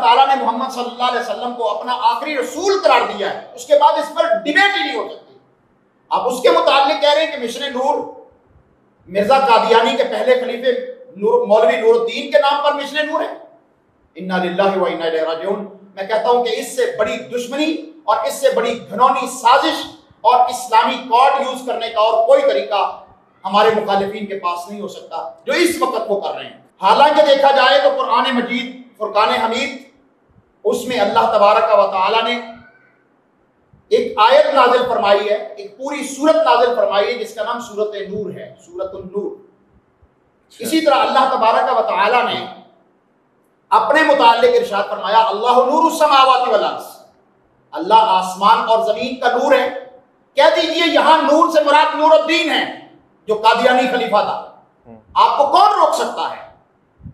ताला ने मोहम्मद सल्लल्लाहु अलैहि वसल्लम को अपना आखिरी रसूल करार दिया है, उसके बाद इस पर डिबेट ही नहीं हो सकती। आप उसके मुताबिक कह रहे हैं कि मिशन नूर मिर्जा कादियानी के पहले खलीफे मौलवी नूरुद्दीन के नाम पर मिशन नूर है। इन्ना लिल्लाहि व इन्ना इलैहि राजिऊन। मैं कहता हूं कि इससे बड़ी दुश्मनी और इससे बड़ी घिनौनी साजिश और इस्लामी कोड यूज करने का और कोई तरीका हमारे मुखालिफिन के पास नहीं हो सकता जो इस वक्त वो कर रहे हैं। हालांकि देखा जाए तो कुरान मजीद फुरकान हमीद, उसमें अल्लाह तबारक व तआला ने एक आयत नाजिल फरमाई है, एक पूरी सूरत नाजिल फरमाई है जिसका नाम सूरत नूर है, सूरतुन नूर। इसी तरह अल्लाह तबारक व तआला ने अपने मुताल्लिक इरशाद फरमाया अल्लाहु नूरुस समावाति वल अर्ज़, अल्लाह आसमान और जमीन का नूर है। कह दीजिए यहां नूर से मुराद नूरुद्दीन है जो कादियानी खलीफा था। आपको कौन रोक सकता है?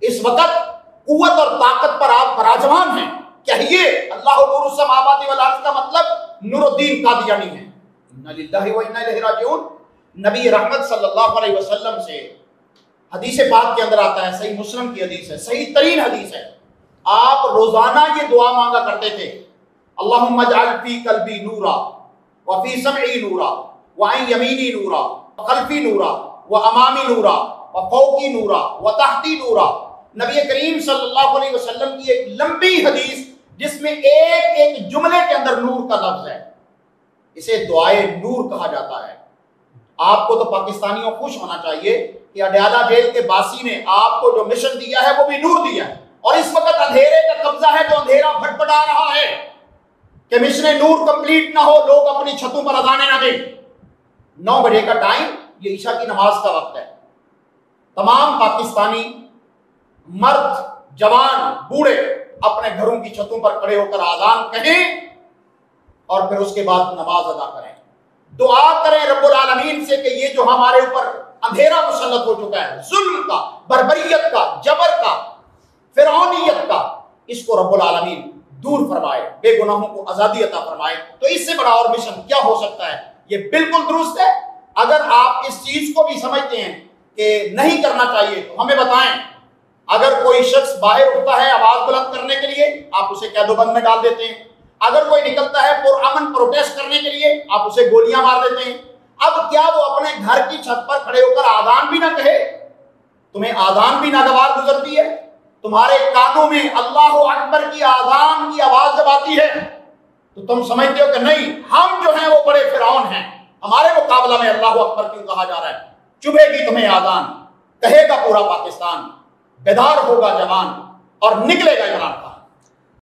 इस वक्त कुव्वत और ताकत पर आप पराजमान हैं। कहिए अल्लाहु नूरुस समावाति वल अर्ज़ का मतलब नूरुद्दीन कादियानी है। इन्ना लिल्लाहि व इन्ना इलैहि राजिऊन। नबी रहमत सल्लल्लाहु अलैहि वसल्लम से हदीस पाक के अंदर आता है, सही मुस्लिम की हदीस है, सही तरीन हदीस है। आप रोजाना ये दुआ मांगा करते थे, अल्लाहुम्मा जअल फी कल्बी नूरा व फी समई नूरा व अन यमीनी नूरा व खल्फी नूरा व अमामी नूरा व फौकी नूरा व तहती नूरा। नबी करीम सल्लल्लाहु अलैहि वसल्लम की एक लंबी हदीस जिसमें एक एक जुमले के अंदर नूर का लफ्ज है। इसे दुआए नूर कहा जाता है। आपको तो पाकिस्तानियों खुश होना चाहिए कि अडयाला जेल के बासी ने आपको जो मिशन दिया है वो भी नूर दिया है, और इस वक्त अंधेरे का कब्जा है तो अंधेरा भटभटा रहा है कि मिशन नूर कंप्लीट ना हो, लोग अपनी छतों पर अजाने ना दें। 9 बजे का टाइम, ये ईशा की नमाज का वक्त है। तमाम पाकिस्तानी मर्द, जवान, बूढ़े अपने घरों की छतों पर खड़े होकर आजान कहें और फिर उसके बाद नमाज अदा करें, दुआ करें रब्बुल आलमीन से कि ये जो हमारे ऊपर अंधेरा मुसल्लत हो चुका है, जुल्म का, बर्बरियत का, जबर का, फिरौनियत का, इसको रब्बुल आलमीन दूर फरमाए, बेगुनाहों को आजादी अता फरमाए। तो इससे बड़ा और मिशन क्या हो सकता है? ये बिल्कुल दुरुस्त है। अगर आप इस चीज को भी समझते हैं कि नहीं करना चाहिए तो हमें बताएं। अगर कोई शख्स बाहर उठता है आवाज बुलंद करने के लिए, आप उसे कैदोबंद में डाल देते हैं। अगर कोई निकलता है पुरअमन प्रोटेस्ट करने के लिए, आप उसे गोलियां मार देते हैं। अब क्या वो अपने घर की छत पर खड़े होकर आदान भी ना कहे? तुम्हें आदान भी नागवार गुजरती है? तुम्हारे कानों में अल्लाहु अकबर की आदान की आवाज जब आती है तो तुम समझते हो कि नहीं, हम जो हैं वो बड़े फिरौन हैं, हमारे मुकाबला में अल्लाहु अकबर क्यों कहा जा रहा है? चुभेगी तुम्हें आदान, कहेगा पूरा पाकिस्तान, बेदार होगा जवान और निकलेगा इमरान खान।